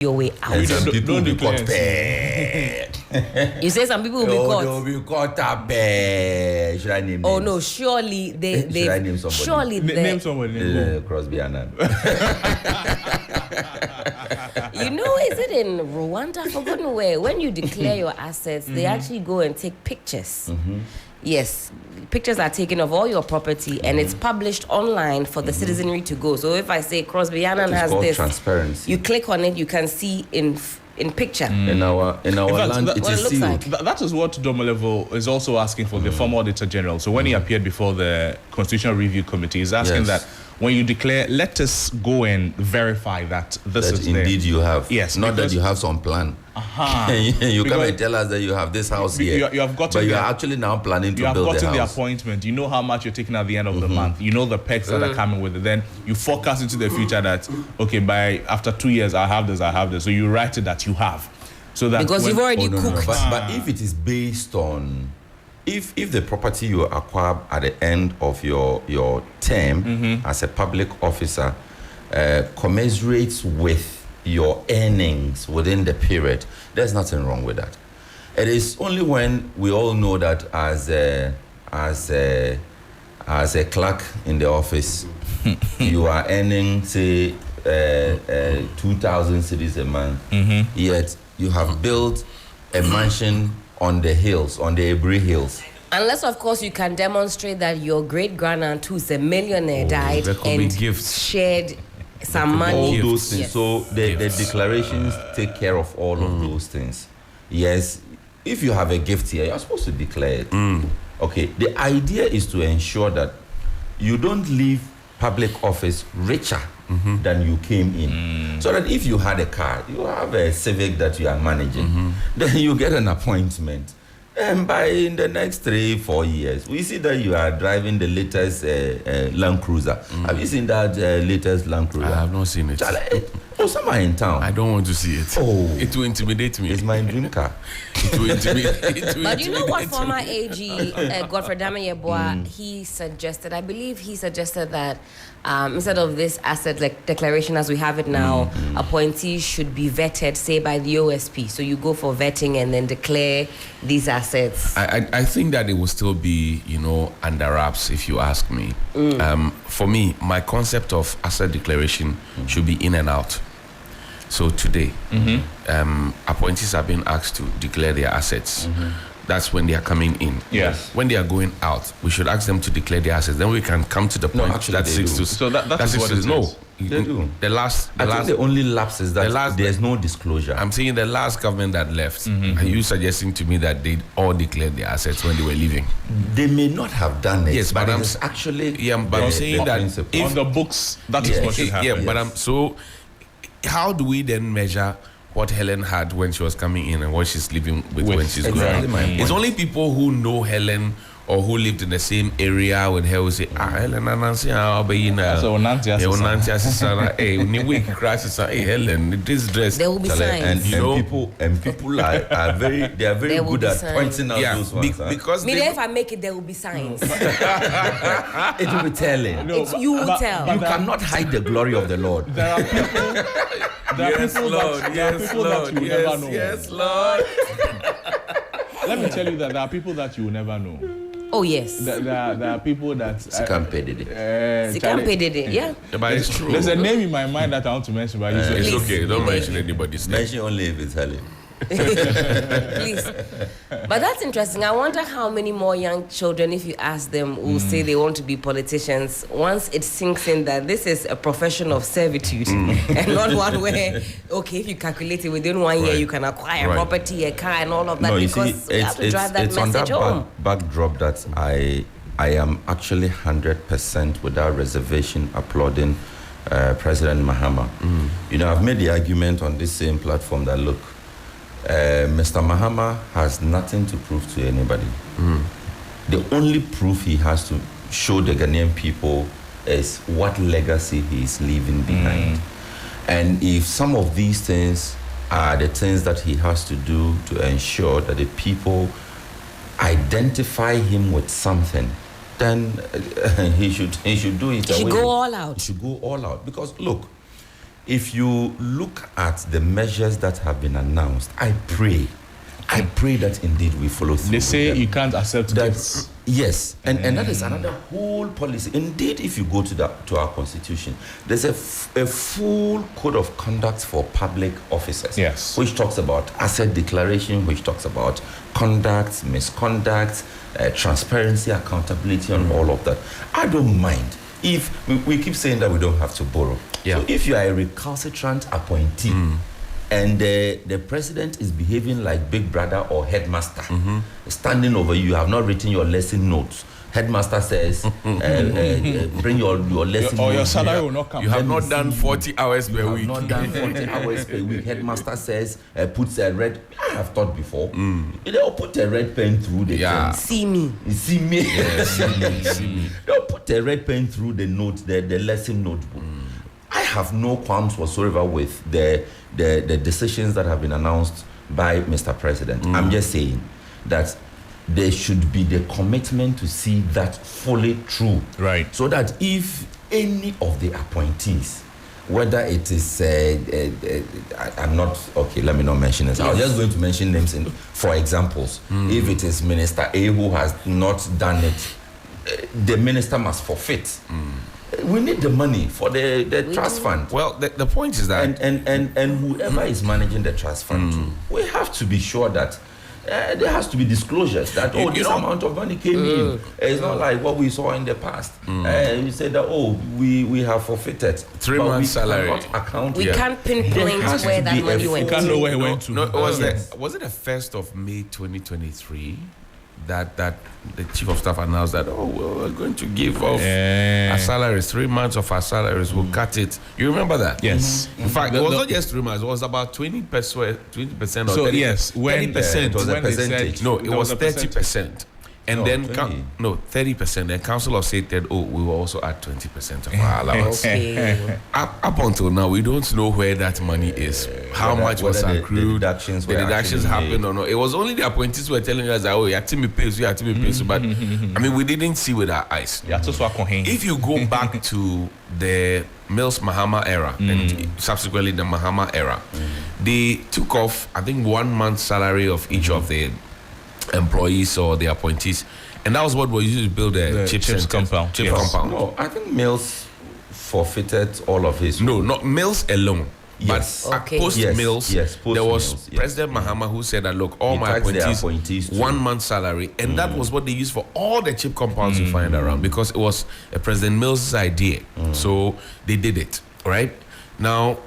your way out. Some people will be caught. You say some people will be caught. They will be caught up. Should I name names? Oh no, surely they. Should I name somebody? Surely name somebody. Crosby Annan. You know, is it in Rwanda? I've forgotten where. When you declare your assets, they actually go and take pictures. Yes, pictures are taken of all your property, and it's published online for the citizenry to go. So if I say Crosby Annan has this, transparency. You click on it, you can see in picture. In our land, it is sealed. like. That is what Dong-Ullo is also asking for, the former Auditor General. So when he appeared before the Constitutional Review Committee, he's asking that when you declare, let us go and verify that this is indeed there. You have. Yes, not that you have some plan. You come and tell us that you have this house here. You have gotten but you are actually now planning to build the house. You have gotten the appointment. You know how much you're taking at the end of the month. You know the perks that are coming with it. Then you forecast into the future that, okay, after 2 years, I have this. So you write it that you have. So that because you've already cooked. But if it is based on, if the property you acquire at the end of your term as a public officer commensurates with your earnings within the period, there's nothing wrong with that. It is only when we all know that as a clerk in the office, you are earning, say, 2,000 cedis a month, yet you have built a mansion on the hills, on the Ebri Hills. Unless, of course, you can demonstrate that your great-grandaunt, who's a millionaire, died and shared some money. All those things. Yes. So the declarations take care of all of those things. Yes, if you have a gift here, you're supposed to declare it. Okay, the idea is to ensure that you don't leave public office richer than you came in. So that if you had a car, you have a Civic that you are managing, then you get an appointment. And by in the next 3-4 years, we see that you are driving the latest Land Cruiser. Have you seen that latest Land Cruiser? I have not seen it. Somewhere in town. I don't want to see it. Oh, it will intimidate me. It's my dream car. It will intimidate. But you know what former AG Godfrey Dame-Yeboah, he suggested? I believe he suggested that instead of this asset like declaration as we have it now, appointees should be vetted, say, by the OSP. So you go for vetting and then declare these assets. I think that it will still be, under wraps, if you ask me. For me, my concept of asset declaration should be in and out. So today, appointees are being asked to declare their assets. That's when they are coming in. Yes. When they are going out, we should ask them to declare their assets. Then we can come to the point that Sixtus. So that's what it is. No, they do. I think the only lapse is that there's no disclosure. I'm saying the last government that left, are you suggesting to me that they all declared their assets when they were leaving? They may not have done it. Yes, but it's actually but I'm saying that if, on the books, that is what should happen. Yeah, but so how do we then measure what Helen had when she was coming in and what she's living with when she's going out? It's only people who know Helen or who lived in the same area with her will say, Helen, Nancy, I'll be in Nancy, hey, Helen, this dress. There will be signs. And people are very good at pointing out those ones. Because if I make it, there will be signs. It will be telling. You will tell. You cannot hide the glory of the Lord. There are people. Yes, Lord. Yes, Lord. Yes, Lord. Let me tell you that there are people that you will never know. Oh, yes. There are people that... Sikampe did it. Sikampe did it, yeah. But it's true. There's a name in my mind that I want to mention, but it's okay. Don't mention anybody's name. Mention only if it's Helen. Please. But that's interesting. I wonder how many more young children, if you ask them, will say they want to be politicians once it sinks in that this is a profession of servitude and not one where, okay, if you calculate it within 1 year, you can acquire property, a car, and all of that, because you have to drive that message home. It's on that backdrop that I am actually 100% without reservation applauding President Mahama. I've made the argument on this same platform that, look, Mr. Mahama has nothing to prove to anybody. The only proof he has to show the Ghanaian people is what legacy he is leaving behind. And if some of these things are the things that he has to do to ensure that the people identify him with something, then he should do it. He should go all out. He should go all out. Because, look, if you look at the measures that have been announced, I pray that indeed we follow through. They say you can't accept gifts. Yes, and that is another whole policy. Indeed, if you go to our constitution, there's a full code of conduct for public officers. Yes, which talks about asset declaration, which talks about conduct, misconduct, transparency, accountability, and all of that. I don't mind if we keep saying that we don't have to borrow. Yeah. So if you are a recalcitrant appointee, and the president is behaving like big brother or headmaster, standing over you, have not written your lesson notes. Headmaster says, bring your lesson or notes. your salary will not come. You have not done 40 hours per week. Not done 40 hours per week. Headmaster says, puts a red. I have thought before. They'll put a red pen through the thing. See me. See me. Yeah, see me. They'll put a red pen through the note, the lesson notebook. I have no qualms whatsoever with the decisions that have been announced by Mr. President. I'm just saying that there should be the commitment to see that fully through. Right. So that if any of the appointees, whether it is, I'm not, okay, let me not mention this. I was just going to mention names for examples. If it is Minister A who has not done it, the minister must forfeit. We need the money for the trust fund. Well, the point is that and whoever is managing the trust fund too, we have to be sure that there has to be disclosures that this amount of money came in. It's not like what we saw in the past. We said that we have forfeited 3 months salary. Account. We can't pinpoint where that money went. We can't know where it went to. No, was it the 1st of May 2023 that the chief of staff announced that we're going to give off our salaries, 3 months of our salaries, we'll cut it. You remember that? Yes. In fact, it was not just 3 months, it was about 20% or so 30%. yes, when 30%. It was a percentage. No, it was 30%. And then 30%. Then council of state said, we will also add 20% of our allowance. Okay. Up until now, we don't know where that money is, how much was accrued, the deductions happened or not. It was only the appointees who were telling us that, Yatimi pays, but I mean, we didn't see with our eyes. If you go back to the Mills Mahama era and subsequently the Mahama era, they took off, I think, 1 month's salary of each of the employees or the appointees, and that was what we used to build the chips compound. Compound. No, I think Mills forfeited all of his. No, not Mills alone. Yes. But post Mills, post there was Mills, President Mahama who said that, look, all my appointees 1 month salary, and that was what they used for all the chip compounds you find around, because it was President Mills' idea. So they did it, right? Now,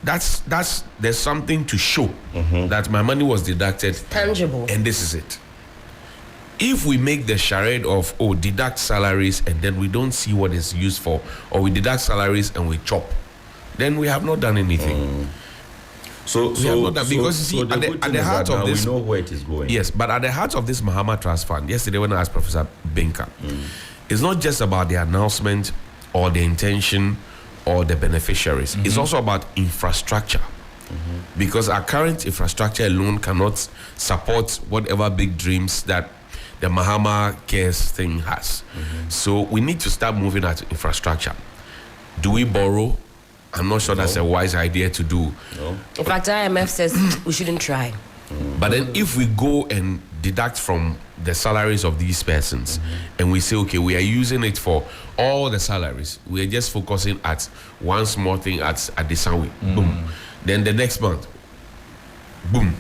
there's something to show that my money was deducted. Tangible. And this is it. If we make the charade of deduct salaries and then we don't see what it's used for, or we deduct salaries and we chop, then we have not done anything. So we have not done, because you see, at the heart of this, we know where it is going. Yes, but at the heart of this Mahama Trust Fund, yesterday when I asked Professor Benka, it's not just about the announcement or the intention or the beneficiaries. It's also about infrastructure. Because our current infrastructure alone cannot support whatever big dreams that the Mahama Cares thing has. So we need to start moving at infrastructure. Do we borrow? I'm not sure that's a wise idea to do. No. In fact, IMF says we shouldn't try. But then if we go and deduct from the salaries of these persons and we say, okay, we are using it for all the salaries, we are just focusing at one small thing at the Sanwi, boom. Then the next month, boom.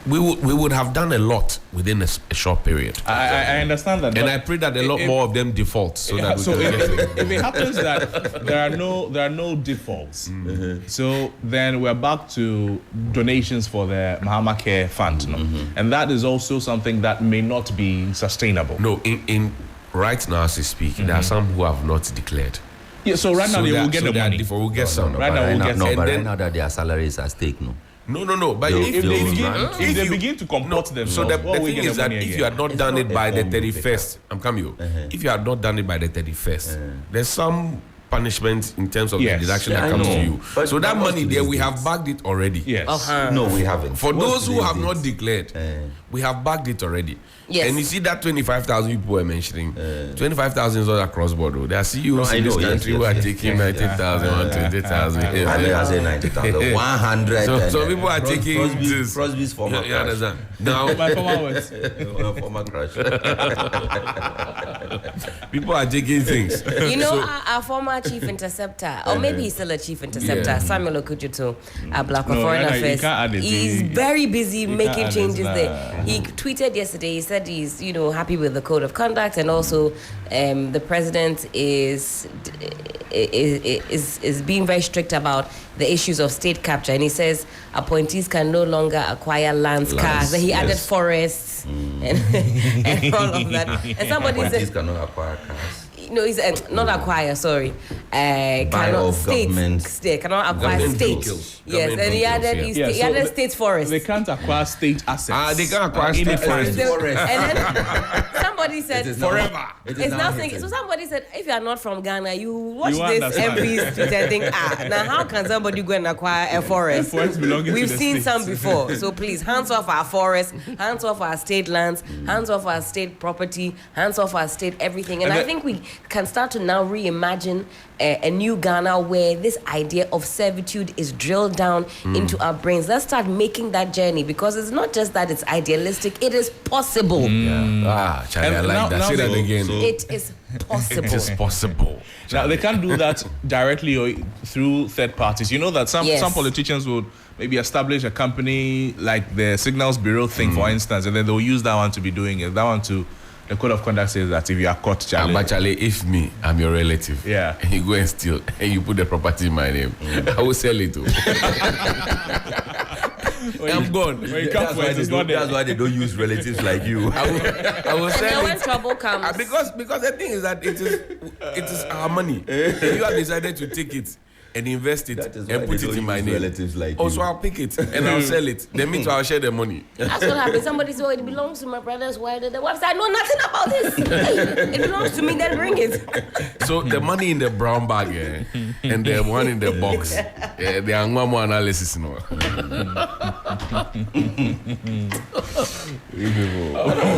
We would have done a lot within a short period. I understand that, and I pray that a lot more of them default, so that we can if it happens that there are no defaults, so then we're back to donations for the Mahama Care Fund, and that is also something that may not be sustainable. No, in right now as we speak, there are some who have not declared. Yeah, so right now they will get the money. We'll get some. Right now that their salaries are at stake, no. No. But if they begin to comport themselves, so the thing is that if you had not done it by the 31st, I'm coming. If you had not done it by the 31st, there's some punishment in terms of the deduction that comes to you. But so that money there, we have bagged it already. Yes. No, we haven't. For those who have not declared, we have bagged it already. Yes. And you see that 25,000 people were mentioning, 25,000 is not across border. There are CEOs in this country who are taking 90,000, 120,000. I say 90,000, 100. So people are taking this. Crosby's former You understand? Now, My former words. former crush. people are taking things. You know, our former chief interceptor, or maybe he's still a chief interceptor, Samuel Okujuto, Black Foreign Affairs. He's very busy making changes there. He tweeted yesterday. He said he's happy with the code of conduct, and also the president is being very strict about the issues of state capture, and he says appointees can no longer acquire lands, cars. Then he added forests and all of that. And somebody Appointees said cannot acquire cars. no, he said not acquire. Sorry, cannot state cannot acquire Government state. vehicles. Yes, Government and he added vehicles, he added state forests. They can't acquire state assets. They can't acquire state forests. And then somebody said forever. It's nothing. So somebody said, if you are not from Ghana, you watch You this understand. MP's tweet and think, now how can somebody go and acquire a forest? Forest belonging We've to the seen states. some before. So please, hands off our forests, hands off our state lands, hands off our state property, hands off our state everything. And I think we can start to now reimagine a new Ghana where this idea of servitude is drilled down into our brains. Let's start making that journey, because it's not just that it's idealistic, it is possible. Charlie, I like that. Say that again. It is possible. It is possible. Now, they can't do that directly or through third parties. You know that some politicians would maybe establish a company like the Signals Bureau thing, for instance, and then they'll use that one to be doing it. That one to, the code of conduct says that if you are caught, Charlie. But Charlie, if I'm your relative, and you go and steal, and you put the property in my name, I will sell it too. I'm gone. That's why they don't use relatives like you. I will And sell then it. when trouble comes, Because the thing is that it is our money. You have decided to take it and invest it and put it in my name. Relatives like Also, you. I'll pick it and I'll sell it. Then me too, I'll share the money. that's what happens. Somebody said, it belongs to my brother's wife. The wife said, I know nothing about this. Hey, it belongs to me, then bring it. So the money in the brown bag and the one in the box, the Angwamo analysis. No.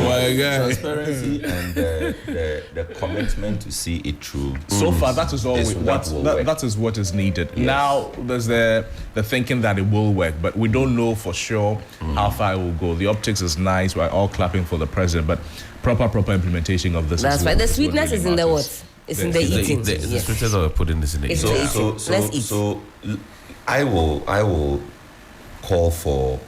My God. Transparency and the commitment to see it through. So far, that is all. That is what is needed. Yes. Now, there's the thinking that it will work, but we don't know for sure how far it will go. The optics is nice. We're all clapping for the president, but proper implementation of this. That's right. The sweetness is in the what? It's in the eating. The sweetness of putting this in the It's eating. Let's eat. So I will call for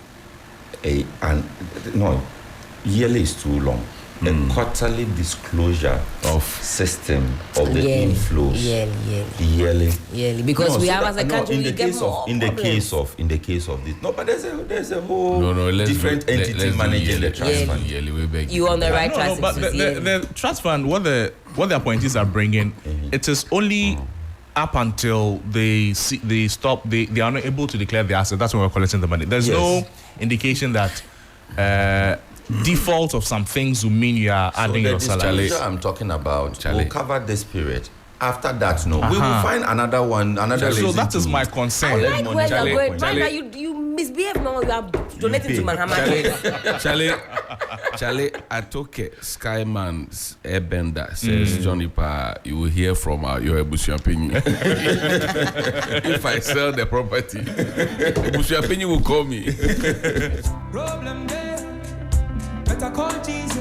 yearly is too long. A quarterly disclosure of system of the inflows. Yearly. Because we have as a country, we get more in the case of this. No, but there's a whole different entity managing the trust fund. You on the right track. But the trust fund, what the appointees are bringing, it is only up until they are not able to declare the asset. That's when we're collecting the money. There's no indication that default of some things will mean you are adding your salary. So I'm talking about will cover this period. After that, we will find another one. So that is my concern. I like where you're going. Right now, you misbehave now. You are donating to Mahama. Charlie, I took a Skyman's airbender, says Johnny Pa, you will hear from your Ebusiampini. If I sell the property, Ebusiampini will call me. Problem there, better call Jesus.